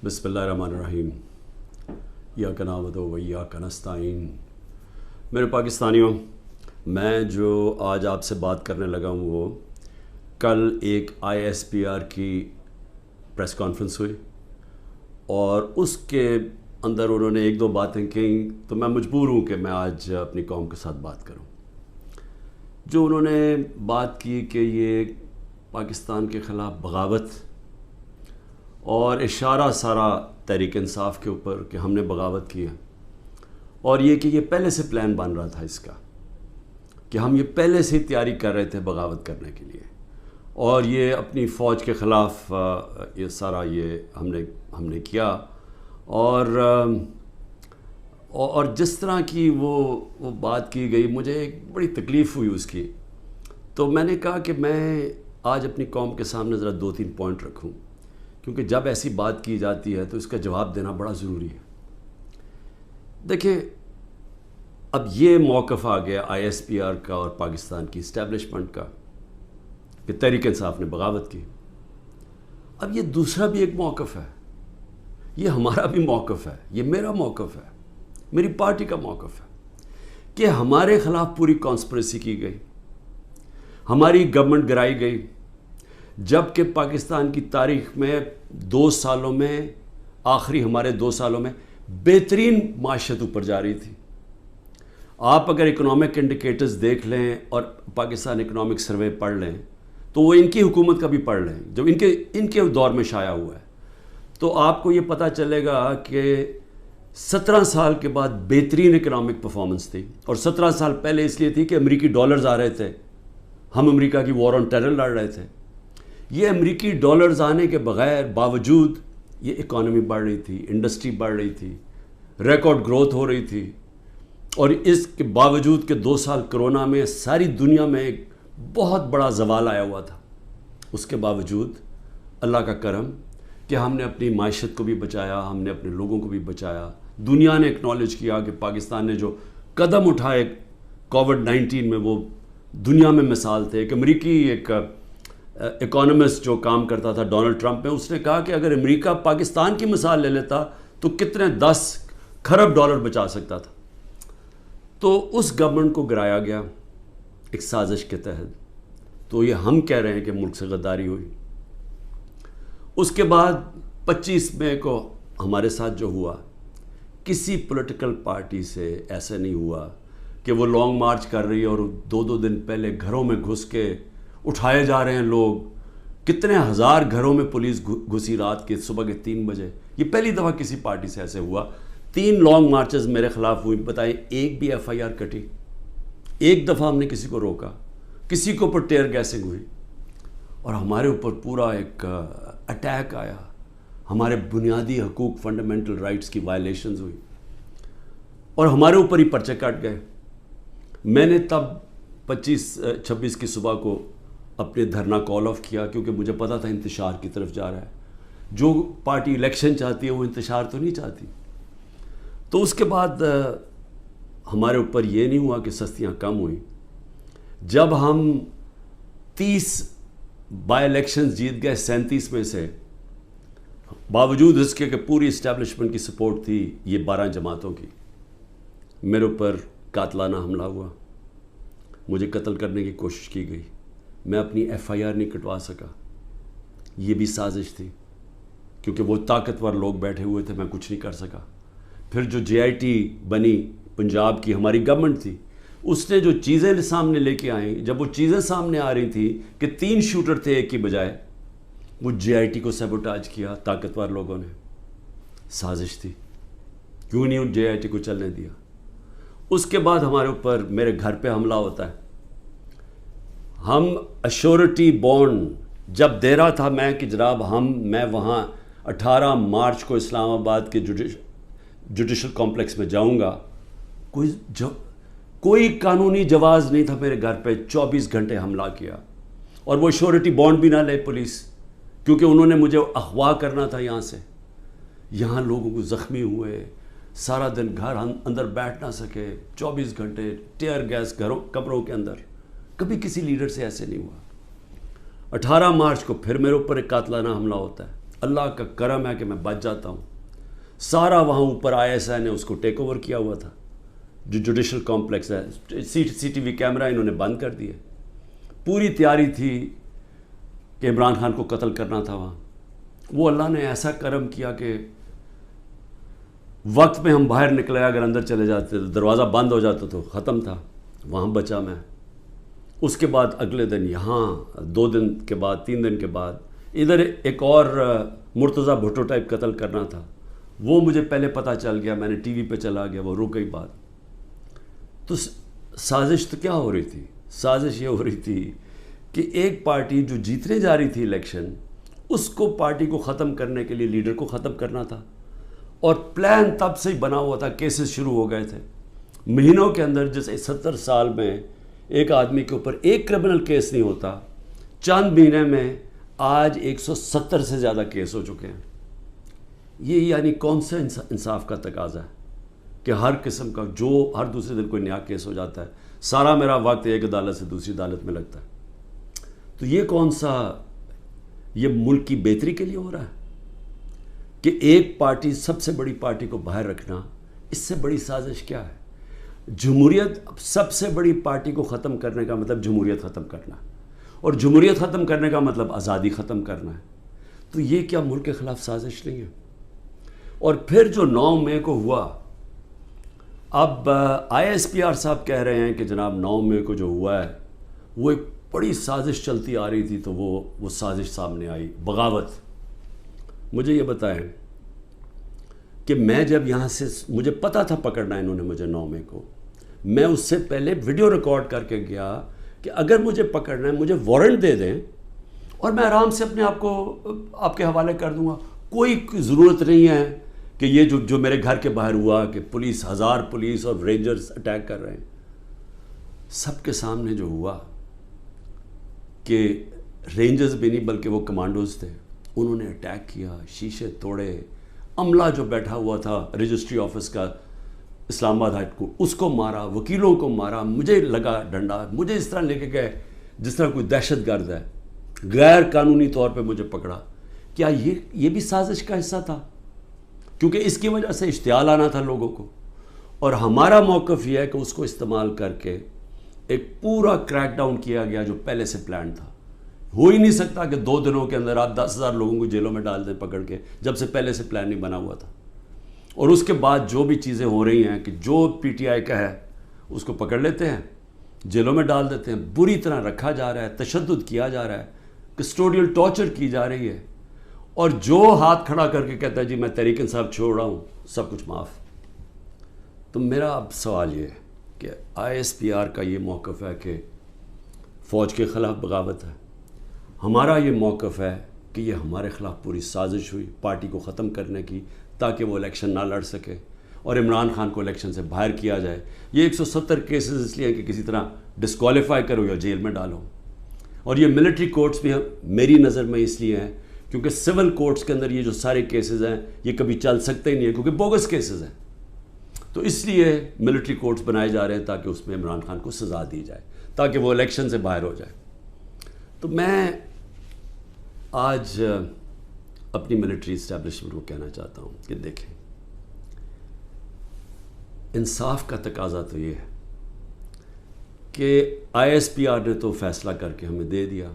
بسم اللہ الرحمن الرحیم ایاک نعبد و ایاک نستعین۔ میرے پاکستانیوں، میں جو آج آپ سے بات کرنے لگا ہوں وہ کل ایک ISPR کی پریس کانفرنس ہوئی اور اس کے اندر انہوں نے ایک دو باتیں کہیں تو میں مجبور ہوں کہ میں آج اپنی قوم کے ساتھ بات کروں۔ جو انہوں نے بات کی کہ یہ پاکستان کے خلاف بغاوت اور اشارہ سارا تحریک انصاف کے اوپر کہ ہم نے بغاوت کی ہے، اور یہ کہ یہ پہلے سے پلان بن رہا تھا اس کا کہ ہم یہ پہلے سے ہی تیاری کر رہے تھے بغاوت کرنے کے لیے، اور یہ اپنی فوج کے خلاف یہ سارا یہ ہم نے کیا، اور جس طرح کی وہ بات کی گئی مجھے ایک بڑی تکلیف ہوئی اس کی۔ تو میں نے کہا کہ میں آج اپنی قوم کے سامنے ذرا 2-3 پوائنٹ رکھوں، کیونکہ جب ایسی بات کی جاتی ہے تو اس کا جواب دینا بڑا ضروری ہے۔ دیکھیں، اب یہ موقف آ گیا ISPR کا اور پاکستان کی اسٹیبلشمنٹ کا کہ تحریک انصاف نے بغاوت کی۔ اب یہ دوسرا بھی ایک موقف ہے، یہ ہمارا بھی موقف ہے، یہ میرا موقف ہے، میری پارٹی کا موقف ہے کہ ہمارے خلاف پوری کانسپریسی کی گئی، ہماری گورنمنٹ گرائی گئی، جبکہ پاکستان کی تاریخ میں 2 سالوں میں ہمارے 2 سالوں میں بہترین معیشت اوپر جا رہی تھی۔ آپ اگر اکنامک انڈیکیٹرز دیکھ لیں اور پاکستان اکنامک سروے پڑھ لیں تو وہ ان کی حکومت کا بھی پڑھ لیں جو ان کے دور میں شائع ہوا ہے، تو آپ کو یہ پتہ چلے گا کہ 17 سال کے بعد بہترین اکنامک پرفارمنس تھی، اور 17 سال پہلے اس لیے تھی کہ امریکی ڈالرز آ رہے تھے، ہم امریکہ کی وار آن ٹیرر لڑ رہے تھے۔ یہ امریکی ڈالرز آنے کے باوجود یہ اکانومی بڑھ رہی تھی، انڈسٹری بڑھ رہی تھی، ریکارڈ گروتھ ہو رہی تھی، اور اس کے باوجود کہ 2 سال کرونا میں ساری دنیا میں ایک بہت بڑا زوال آیا ہوا تھا، اس کے باوجود اللہ کا کرم کہ ہم نے اپنی معیشت کو بھی بچایا، ہم نے اپنے لوگوں کو بھی بچایا۔ دنیا نے اکنالج کیا کہ پاکستان نے جو قدم اٹھائے کووڈ-19 میں وہ دنیا میں مثال تھے۔ ایک امریکی ایک اکانومسٹ جو کام کرتا تھا ڈونلڈ ٹرمپ میں، اس نے کہا کہ اگر امریکہ پاکستان کی مثال لے لیتا تو کتنے 10 کھرب ڈالر بچا سکتا تھا۔ تو اس گورنمنٹ کو گرایا گیا ایک سازش کے تحت، تو یہ ہم کہہ رہے ہیں کہ ملک سے غداری ہوئی۔ اس کے بعد 25 مئی کو ہمارے ساتھ جو ہوا، کسی پولیٹیکل پارٹی سے ایسا نہیں ہوا کہ وہ لانگ مارچ کر رہی ہے اور 2 دن پہلے گھروں میں گھس کے اٹھائے جا رہے ہیں لوگ، کتنے ہزار گھروں میں پولیس گھسی رات کے صبح کے 3 بجے۔ یہ پہلی دفعہ کسی پارٹی سے ایسے ہوا۔ 3 لانگ مارچز میرے خلاف ہوئی، بتائیں ایک بھی FIR کٹی؟ ایک دفعہ ہم نے کسی کو روکا؟ کسی کے اوپر ٹیئر گیسنگ ہوئی؟ اور ہمارے اوپر پورا ایک اٹیک آیا، ہمارے بنیادی حقوق فنڈامنٹل رائٹس کی وائلیشنز ہوئی، اور ہمارے اوپر ہی پرچے کٹ گئے۔ میں نے تب 26 کی صبح کو اپنے دھرنا کال آف کیا، کیونکہ مجھے پتا تھا انتشار کی طرف جا رہا ہے۔ جو پارٹی الیکشن چاہتی ہے وہ انتشار تو نہیں چاہتی۔ تو اس کے بعد ہمارے اوپر یہ نہیں ہوا کہ سستیاں کم ہوئیں۔ جب ہم 30 بائی الیکشنز جیت گئے 37 میں سے، باوجود اس کے کہ پوری اسٹیبلشمنٹ کی سپورٹ تھی یہ 12 جماعتوں کی، میرے اوپر قاتلانہ حملہ ہوا، مجھے قتل کرنے کی کوشش کی گئی، میں اپنی FIR نہیں کٹوا سکا۔ یہ بھی سازش تھی، کیونکہ وہ طاقتور لوگ بیٹھے ہوئے تھے، میں کچھ نہیں کر سکا۔ پھر جو JIT بنی پنجاب کی ہماری گورنمنٹ تھی، اس نے جو چیزیں سامنے لے کے آئیں، جب وہ چیزیں سامنے آ رہی تھیں کہ 3 شوٹر تھے ایک کی بجائے، وہ JIT کو سیبوٹاج کیا طاقتور لوگوں نے۔ سازش تھی، کیوں نہیں JIT کو چلنے دیا۔ اس کے بعد ہمارے اوپر میرے گھر پہ حملہ ہوتا ہے۔ ہم ایشورٹی بانڈ جب دے رہا تھا میں کہ جناب میں وہاں 18 مارچ کو اسلام آباد کے جوڈیشل کمپلیکس میں جاؤں گا، کوئی قانونی جواز نہیں تھا میرے گھر پہ، 24 گھنٹے حملہ کیا، اور وہ ایشورٹی بانڈ بھی نہ لے پولیس، کیونکہ انہوں نے مجھے اغوا کرنا تھا یہاں سے۔ یہاں لوگوں کو زخمی ہوئے، سارا دن گھر اندر بیٹھ نہ سکے، 24 گھنٹے ٹیئر گیس کمروں کے اندر، کبھی کسی لیڈر سے ایسے نہیں ہوا۔ 18 مارچ کو پھر میرے اوپر ایک قاتلانہ حملہ ہوتا ہے، اللہ کا کرم ہے کہ میں بچ جاتا ہوں. سارا وہاں اوپر ISI نے اس کو ٹیک اوور کیا ہوا تھا, جو جوڈیشل کمپلیکس ہے. CCTV کیمرہ انہوں نے بند کر دیے. پوری تیاری تھی کہ عمران خان کو قتل کرنا تھا وہاں. وہ اللہ نے ایسا کرم کیا کہ وقت پہ ہم باہر نکلے, اگر اندر چلے جاتے تو دروازہ بند ہو جاتا تو ختم تھا. وہاں بچا میں. اس کے بعد اگلے دن یہاں, 2 دن کے بعد, 3 دن کے بعد ادھر ایک اور مرتضیٰ بھٹو ٹائپ قتل کرنا تھا. وہ مجھے پہلے پتہ چل گیا, میں نے ٹی وی پہ چلا گیا, وہ رک گئی بات. تو سازش تو کیا ہو رہی تھی؟ سازش یہ ہو رہی تھی کہ ایک پارٹی جو جیتنے جا رہی تھی الیکشن, اس کو پارٹی کو ختم کرنے کے لیے لیڈر کو ختم کرنا تھا. اور پلان تب سے ہی بنا ہوا تھا. کیسز شروع ہو گئے تھے مہینوں کے اندر. جیسے 70 سال میں ایک آدمی کے اوپر ایک کرمنل کیس نہیں ہوتا, چند مہینے میں آج 170 سے زیادہ کیس ہو چکے ہیں. یہ یعنی کون سا انصاف کا تقاضا ہے کہ ہر قسم کا, جو ہر دوسرے دن کوئی نیا کیس ہو جاتا ہے, سارا میرا وقت ایک عدالت سے دوسری عدالت میں لگتا ہے. تو یہ کون سا, یہ ملک کی بہتری کے لیے ہو رہا ہے کہ ایک پارٹی, سب سے بڑی پارٹی کو باہر رکھنا؟ اس سے بڑی سازش کیا ہے؟ جمہوریت, سب سے بڑی پارٹی کو ختم کرنے کا مطلب جمہوریت ختم کرنا ہے, اور جمہوریت ختم کرنے کا مطلب آزادی ختم کرنا ہے. تو یہ کیا ملک کے خلاف سازش نہیں ہے؟ اور پھر جو 9 مئی کو ہوا, اب ISPR صاحب کہہ رہے ہیں کہ جناب 9 مئی کو جو ہوا ہے وہ ایک بڑی سازش چلتی آ رہی تھی, تو وہ سازش سامنے آئی, بغاوت. مجھے یہ بتائیں کہ میں جب یہاں سے, مجھے پتا تھا پکڑنا انہوں نے مجھے 9 مئی کو, میں اس سے پہلے ویڈیو ریکارڈ کر کے گیا کہ اگر مجھے پکڑنا ہے مجھے وارنٹ دے دیں اور میں آرام سے اپنے آپ کو آپ کے حوالے کر دوں گا. کوئی ضرورت نہیں ہے کہ یہ جو میرے گھر کے باہر ہوا کہ پولیس, 1000 پولیس اور رینجرز اٹیک کر رہے ہیں. سب کے سامنے جو ہوا کہ رینجرز بھی نہیں بلکہ وہ کمانڈوز تھے, انہوں نے اٹیک کیا, شیشے توڑے. عملہ جو بیٹھا ہوا تھا رجسٹری آفس کا اسلام آباد ہائی کو, اس کو مارا, وکیلوں کو مارا, مجھے لگا ڈنڈا, مجھے اس طرح لے کے گئے جس طرح کوئی دہشت گرد ہے, غیر قانونی طور پہ مجھے پکڑا. کیا یہ بھی سازش کا حصہ تھا؟ کیونکہ اس کی وجہ سے اشتعال آنا تھا لوگوں کو, اور ہمارا موقف یہ ہے کہ اس کو استعمال کر کے ایک پورا کریک ڈاؤن کیا گیا جو پہلے سے پلان تھا. ہو ہی نہیں سکتا کہ 2 دنوں کے اندر آپ 10,000 لوگوں کو جیلوں میں ڈال دیں پکڑ کے, جب سے پہلے سے پلان نہیں بنا ہوا تھا. اور اس کے بعد جو بھی چیزیں ہو رہی ہیں کہ جو PTI کا ہے اس کو پکڑ لیتے ہیں, جیلوں میں ڈال دیتے ہیں, بری طرح رکھا جا رہا ہے, تشدد کیا جا رہا ہے, کسٹوڈیل ٹارچر کی جا رہی ہے, اور جو ہاتھ کھڑا کر کے کہتا ہے جی میں تحریک انصاف چھوڑ رہا ہوں, سب کچھ معاف. تو میرا اب سوال یہ ہے کہ ISPR کا یہ موقف ہے کہ فوج کے خلاف بغاوت ہے, ہمارا یہ موقف ہے کہ یہ ہمارے خلاف پوری سازش ہوئی پارٹی کو ختم کرنے کی تاکہ وہ الیکشن نہ لڑ سکے اور عمران خان کو الیکشن سے باہر کیا جائے. یہ 170 کیسز اس لیے ہیں کہ کسی طرح ڈسکوالیفائی کرو یا جیل میں ڈالو. اور یہ ملٹری کورٹس بھی میری نظر میں اس لیے ہیں کیونکہ سول کورٹس کے اندر یہ جو سارے کیسز ہیں یہ کبھی چل سکتے ہی نہیں ہیں کیونکہ بوگس کیسز ہیں. تو اس لیے ملٹری کورٹس بنائے جا رہے ہیں تاکہ اس میں عمران خان کو سزا دی جائے تاکہ وہ الیکشن سے باہر ہو جائے. تو میں آج اپنی ملٹری اسٹیبلشمنٹ کو کہنا چاہتا ہوں کہ دیکھیں, انصاف کا تقاضا تو یہ ہے کہ ISPR نے تو فیصلہ کر کے ہمیں دے دیا,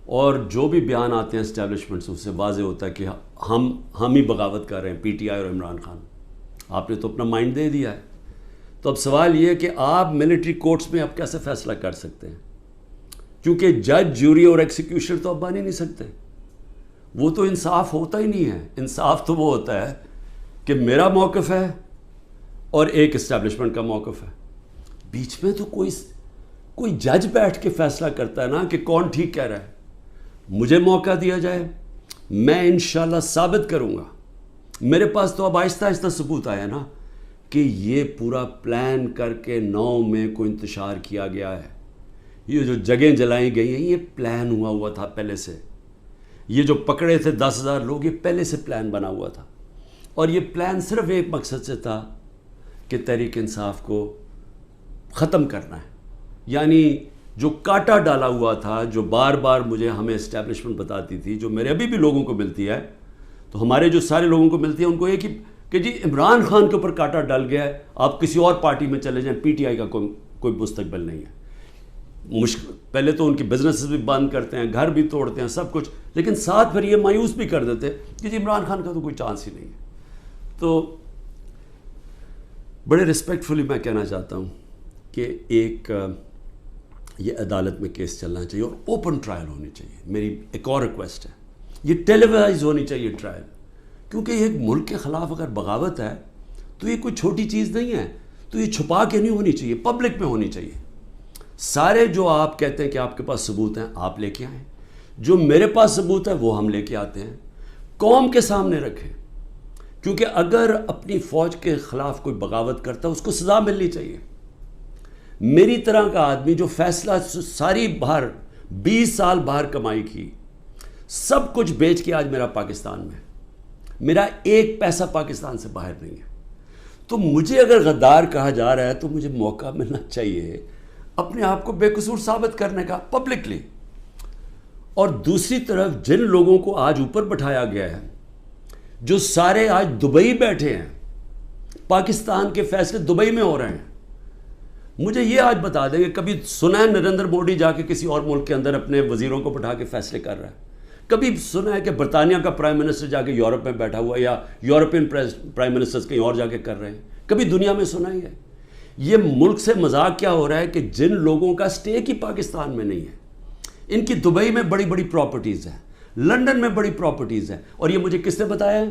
اور جو بھی بیان آتے ہیں اسٹیبلشمنٹ سے اس سے واضح ہوتا ہے کہ ہم ہی بغاوت کر رہے ہیں, PTI اور عمران خان. آپ نے تو اپنا مائنڈ دے دیا ہے. تو اب سوال یہ ہے کہ آپ ملٹری کورٹس میں اب کیسے فیصلہ کر سکتے ہیں, کیونکہ جج, جوری اور ایکسیکیوشن تو اب بن ہی نہیں سکتے. وہ تو انصاف ہوتا ہی نہیں ہے. انصاف تو وہ ہوتا ہے کہ میرا موقف ہے اور ایک اسٹیبلشمنٹ کا موقف ہے. بیچ میں تو کوئی جج بیٹھ کے فیصلہ کرتا ہے نا کہ کون ٹھیک کہہ رہا ہے. مجھے موقع دیا جائے, میں انشاءاللہ ثابت کروں گا. میرے پاس تو اب آہستہ آہستہ ثبوت آیا نا کہ یہ پورا پلان کر کے 9 مئی کو انتشار کیا گیا ہے. یہ جو جگہیں جلائی گئی ہیں یہ پلان ہوا تھا پہلے سے. یہ جو پکڑے تھے 10,000 لوگ یہ پہلے سے پلان بنا ہوا تھا, اور یہ پلان صرف ایک مقصد سے تھا کہ تحریک انصاف کو ختم کرنا ہے. یعنی جو کاٹا ڈالا ہوا تھا، جو بار بار مجھے ہمیں اسٹیبلشمنٹ بتاتی تھی، جو میرے ابھی بھی لوگوں کو ملتی ہے، تو ہمارے جو سارے لوگوں کو ملتی ہے ان کو ایک ہی کہ جی عمران خان کے اوپر کاٹا ڈل گیا ہے، آپ کسی اور پارٹی میں چلے جائیں، پی ٹی آئی کا کوئی مستقبل نہیں ہے. پہلے تو ان کی بزنسز بھی بند کرتے ہیں، گھر بھی توڑتے ہیں، سب کچھ، لیکن ساتھ پھر یہ مایوس بھی کر دیتے کہ جی عمران خان کا تو کوئی چانس ہی نہیں ہے. تو بڑے رسپیکٹفلی میں کہنا چاہتا ہوں کہ ایک یہ عدالت میں کیس چلنا چاہیے اور اوپن ٹرائل ہونی چاہیے. میری ایک اور ریکویسٹ ہے، یہ ٹیلی وائز ہونی چاہیے ٹرائل، کیونکہ یہ ایک ملک کے خلاف اگر بغاوت ہے تو یہ کوئی چھوٹی چیز نہیں ہے. تو یہ چھپا کے نہیں ہونی چاہیے، پبلک میں ہونی چاہیے. سارے جو آپ کہتے ہیں کہ آپ کے پاس ثبوت ہیں، آپ لے کے آئیں. جو میرے پاس ثبوت ہے وہ ہم لے کے آتے ہیں، قوم کے سامنے رکھیں. کیونکہ اگر اپنی فوج کے خلاف کوئی بغاوت کرتا ہے اس کو سزا ملنی چاہیے. میری طرح کا آدمی جو فیصلہ ساری باہر 20 سال باہر کمائی کی، سب کچھ بیچ کے آج میرا پاکستان میں، میرا ایک پیسہ پاکستان سے باہر نہیں ہے. تو مجھے اگر غدار کہا جا رہا ہے تو مجھے موقع ملنا چاہیے اپنے آپ کو بے قصور ثابت کرنے کا پبلکلی. اور دوسری طرف جن لوگوں کو آج اوپر بٹھایا گیا ہے، جو سارے آج دبئی بیٹھے ہیں، پاکستان کے فیصلے دبئی میں ہو رہے ہیں. مجھے یہ آج بتا دیں کہ کبھی سنا ہے نریندر مودی جا کے کسی اور ملک کے اندر اپنے وزیروں کو بٹھا کے فیصلے کر رہا ہے؟ کبھی سنا ہے کہ برطانیہ کا پرائم منسٹر جا کے یورپ میں بیٹھا ہوا، یا یورپین پرائم منسٹرز کہیں اور جا کے کر رہے ہیں؟ کبھی دنیا میں سنا ہی ہے؟ یہ ملک سے مذاق کیا ہو رہا ہے کہ جن لوگوں کا سٹیک ہی پاکستان میں نہیں ہے، ان کی دبئی میں بڑی بڑی پراپرٹیز ہیں، لنڈن میں بڑی پراپرٹیز ہیں. اور یہ مجھے کس نے بتایا ہے؟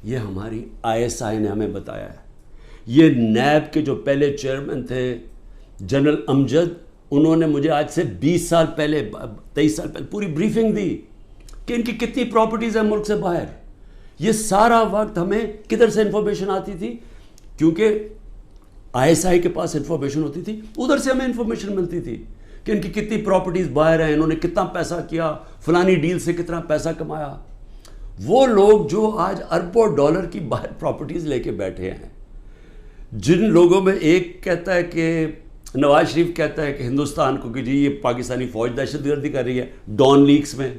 یہ ہماری ISI نے ہمیں بتایا ہے. یہ نیب کے جو پہلے چیئرمین تھے جنرل امجد، انہوں نے مجھے آج سے 20 سال پہلے 23 سال پہلے پوری بریفنگ دی کہ ان کی کتنی پراپرٹیز ہیں ملک سے باہر. یہ سارا وقت ہمیں کدھر سے انفارمیشن آتی تھی؟ کیونکہ ISI کے پاس انفارمیشن ہوتی تھی، ادھر سے ہمیں انفارمیشن ملتی تھی کہ ان کی کتنی پراپرٹیز باہر ہیں، انہوں نے کتنا پیسہ کیا، فلانی ڈیل سے کتنا پیسہ کمایا. وہ لوگ جو آج اربوں ڈالر کی باہر پراپرٹیز لے کے بیٹھے ہیں، جن لوگوں میں ایک کہتا ہے کہ نواز شریف کہتا ہے کہ ہندوستان کو کہ جی یہ پاکستانی فوج دہشت گردی کر رہی ہے ڈان لیکس میں،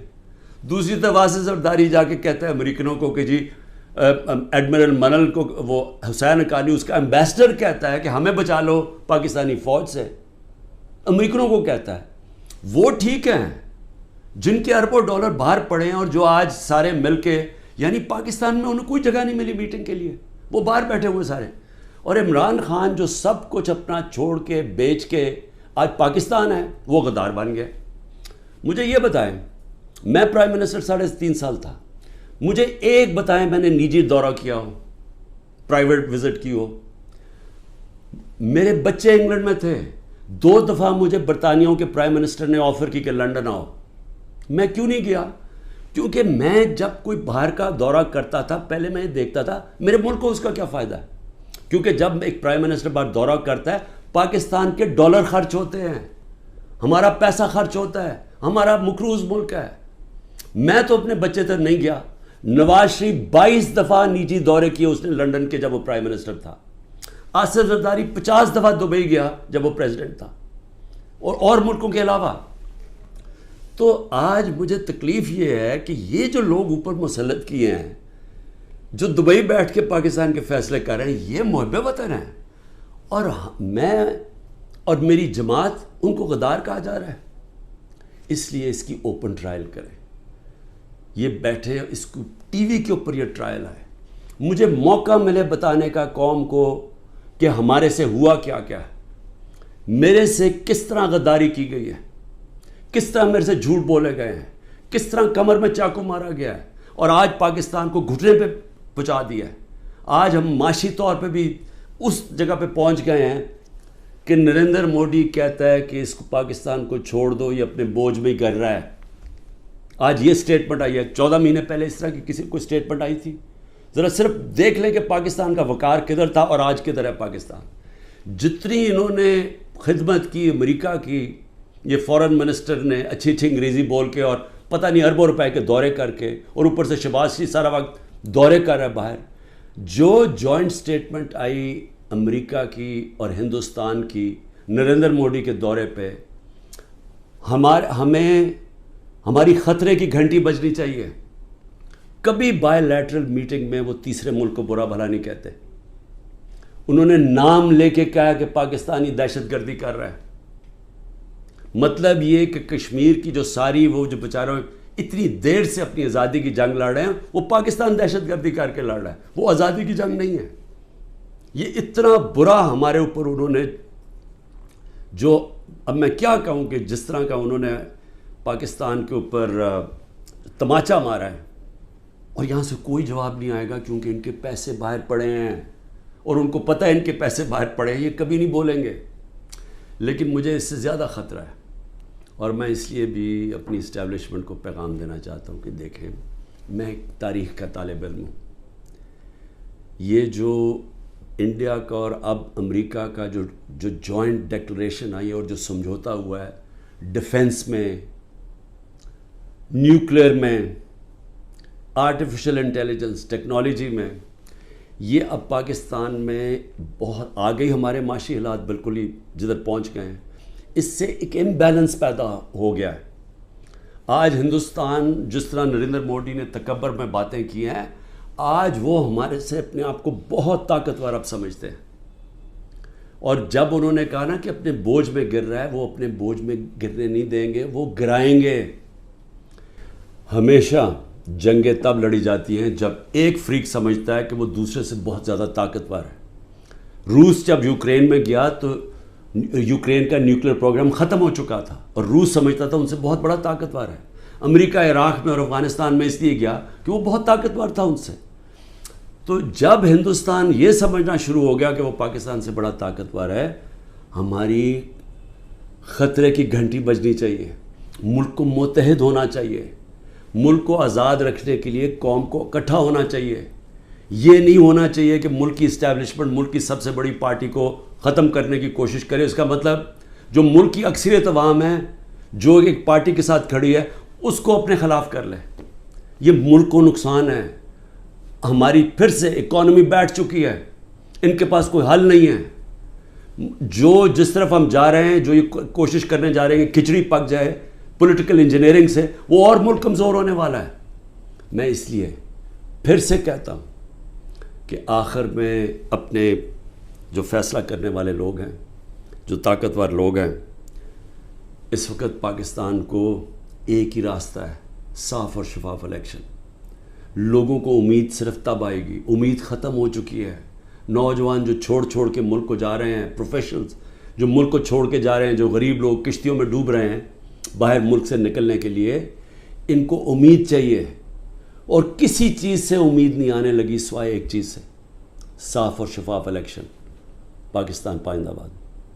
دوسری طرف واسف زرداری جا کے کہتا ہے امریکنوں کو کہ جی ایڈمرل منل کو، وہ حسین حقانی اس کا ایمبیسڈر کہتا ہے کہ ہمیں بچا لو پاکستانی فوج سے، امریکنوں کو کہتا ہے. وہ ٹھیک ہیں جن کے اربوں ڈالر باہر پڑے ہیں اور جو آج سارے مل کے، یعنی پاکستان میں انہیں کوئی جگہ نہیں ملی میٹنگ کے لیے، وہ باہر بیٹھے ہوئے سارے. اور عمران خان جو سب کچھ اپنا چھوڑ کے بیچ کے آج پاکستان ہے، وہ غدار بن گئے. مجھے یہ بتائیں، میں پرائم منسٹر 3.5 سال تھا، مجھے ایک بتائیں میں نے نجی دورہ کیا ہو، پرائیویٹ وزٹ کی ہو. میرے بچے انگلینڈ میں تھے، 2 دفعہ مجھے برطانیہ کے پرائم منسٹر نے آفر کی کہ لنڈن آؤ. میں کیوں نہیں گیا؟ کیونکہ میں جب کوئی باہر کا دورہ کرتا تھا پہلے میں دیکھتا تھا میرے ملک کو اس کا کیا فائدہ ہے. کیونکہ جب ایک پرائم منسٹر باہر دورہ کرتا ہے، پاکستان کے ڈالر خرچ ہوتے ہیں، ہمارا پیسہ خرچ ہوتا ہے، ہمارا مقروض ملک ہے. میں تو اپنے بچے تک نہیں گیا. نواز شریف 22 دفعہ نجی دورے کیے اس نے لنڈن کے جب وہ پرائم منسٹر تھا. آصف زرداری 50 دفعہ دبئی گیا جب وہ پریزیڈنٹ تھا، اور ملکوں کے علاوہ. تو آج مجھے تکلیف یہ ہے کہ یہ جو لوگ اوپر مسلط کیے ہیں، جو دبئی بیٹھ کے پاکستان کے فیصلے کر رہے ہیں، یہ محب وطن ہیں، اور میں اور میری جماعت ان کو غدار کہا جا رہا ہے. اس لیے اس کی اوپن ٹرائل کریں. یہ بیٹھے اس کو ٹی وی کے اوپر یہ ٹرائل آئے، مجھے موقع ملے بتانے کا قوم کو کہ ہمارے سے ہوا کیا کیا ہے، میرے سے کس طرح غداری کی گئی ہے، کس طرح میرے سے جھوٹ بولے گئے ہیں، کس طرح کمر میں چاقو مارا گیا ہے، اور آج پاکستان کو گھٹنے پہ پہنچا دیا ہے. آج ہم معاشی طور پہ بھی اس جگہ پہ پہنچ گئے ہیں کہ نریندر مودی کہتا ہے کہ اس کو پاکستان کو چھوڑ دو، یہ اپنے بوجھ میں ہی کر رہا ہے. آج یہ سٹیٹمنٹ آئی ہے، 14 مہینے پہلے اس طرح کی کسی کوئی سٹیٹمنٹ آئی تھی؟ ذرا صرف دیکھ لیں کہ پاکستان کا وقار کدھر تھا اور آج کدھر ہے پاکستان. جتنی انہوں نے خدمت کی امریکہ کی، یہ فورن منسٹر نے اچھی اچھی انگریزی بول کے اور پتہ نہیں اربوں روپے کے دورے کر کے، اور اوپر سے شہباز شریف سارا وقت دورے کر رہا ہے باہر. جو جوائنٹ سٹیٹمنٹ آئی امریکہ کی اور ہندوستان کی نریندر مودی کے دورے پہ، ہماری خطرے کی گھنٹی بجنی چاہیے. کبھی بائی لیٹرل میٹنگ میں وہ تیسرے ملک کو برا بھلا نہیں کہتے. انہوں نے نام لے کے کہا کہ پاکستانی دہشت گردی کر رہا ہے. مطلب یہ کہ کشمیر کی جو ساری وہ جو بیچاروں اتنی دیر سے اپنی آزادی کی جنگ لڑ رہے ہیں وہ پاکستان دہشت گردی کر کے لڑ رہا ہے. وہ آزادی کی جنگ نہیں ہے. یہ اتنا برا ہمارے اوپر انہوں نے جو اب میں کیا کہوں کہ جس طرح کا انہوں نے پاکستان کے اوپر تماچا مارا ہے اور یہاں سے کوئی جواب نہیں آئے گا کیونکہ ان کے پیسے باہر پڑے ہیں اور ان کو پتہ ہے ان کے پیسے باہر پڑے ہیں. یہ کبھی نہیں بولیں گے. لیکن مجھے اس سے زیادہ خطرہ ہے اور میں اس لیے بھی اپنی اسٹیبلشمنٹ کو پیغام دینا چاہتا ہوں کہ دیکھیں میں ایک تاریخ کا طالب علم ہوں. یہ جو انڈیا کا اور اب امریکہ کا جو جوائنٹ ڈیکلریشن آئی اور جو سمجھوتا ہوا ہے ڈیفنس میں، نیوکلیئر میں، آرٹیفیشل انٹیلیجنس ٹیکنالوجی میں، یہ اب پاکستان میں بہت آگے ہمارے معاشی حالات بالکل ہی جدھر پہنچ گئے ہیں. اس سے ایک امبیلنس پیدا ہو گیا ہے. آج ہندوستان جس طرح نریندر مودی نے تکبر میں باتیں کی ہیں، آج وہ ہمارے سے اپنے آپ کو بہت طاقتور اب سمجھتے ہیں. اور جب انہوں نے کہا نا کہ اپنے بوجھ میں گر رہا ہے، وہ اپنے بوجھ میں گرنے نہیں دیں گے، وہ گرائیں گے. ہمیشہ جنگیں تب لڑی جاتی ہیں جب ایک فریق سمجھتا ہے کہ وہ دوسرے سے بہت زیادہ طاقتور ہے. روس جب یوکرین میں گیا تو یوکرین کا نیوکلیئر پروگرام ختم ہو چکا تھا اور روس سمجھتا تھا ان سے بہت بڑا طاقتور ہے. امریکہ عراق میں اور افغانستان میں اس لیے گیا کہ وہ بہت طاقتور تھا ان سے. تو جب ہندوستان یہ سمجھنا شروع ہو گیا کہ وہ پاکستان سے بڑا طاقتور ہے، ہماری خطرے کی گھنٹی بجنی چاہیے. ملک کو متحد ہونا چاہیے. ملک کو آزاد رکھنے کے لیے قوم کو اکٹھا ہونا چاہیے. یہ نہیں ہونا چاہیے کہ ملک کی اسٹیبلشمنٹ ملک کی سب سے بڑی پارٹی کو ختم کرنے کی کوشش کرے. اس کا مطلب جو ملک کی اکثریت عوام ہے جو ایک پارٹی کے ساتھ کھڑی ہے اس کو اپنے خلاف کر لے. یہ ملک کو نقصان ہے. ہماری پھر سے اکانومی بیٹھ چکی ہے. ان کے پاس کوئی حل نہیں ہے. جو جس طرف ہم جا رہے ہیں، جو یہ کوشش کرنے جا رہے ہیں کہ کھچڑی پک جائے پولیٹیکل انجینئرنگ سے، وہ اور ملک کمزور ہونے والا ہے. میں اس لیے پھر سے کہتا ہوں کہ آخر میں اپنے جو فیصلہ کرنے والے لوگ ہیں، جو طاقتور لوگ ہیں، اس وقت پاکستان کو ایک ہی راستہ ہے، صاف اور شفاف الیکشن. لوگوں کو امید صرف تب آئے گی. امید ختم ہو چکی ہے. نوجوان جو چھوڑ کے ملک کو جا رہے ہیں، پروفیشنلز جو ملک کو چھوڑ کے جا رہے ہیں، جو غریب لوگ کشتیوں میں ڈوب رہے ہیں باہر ملک سے نکلنے کے لیے، ان کو امید چاہیے. اور کسی چیز سے امید نہیں آنے لگی سوائے ایک چیز سے، صاف اور شفاف الیکشن. پاکستان پائندہ باد.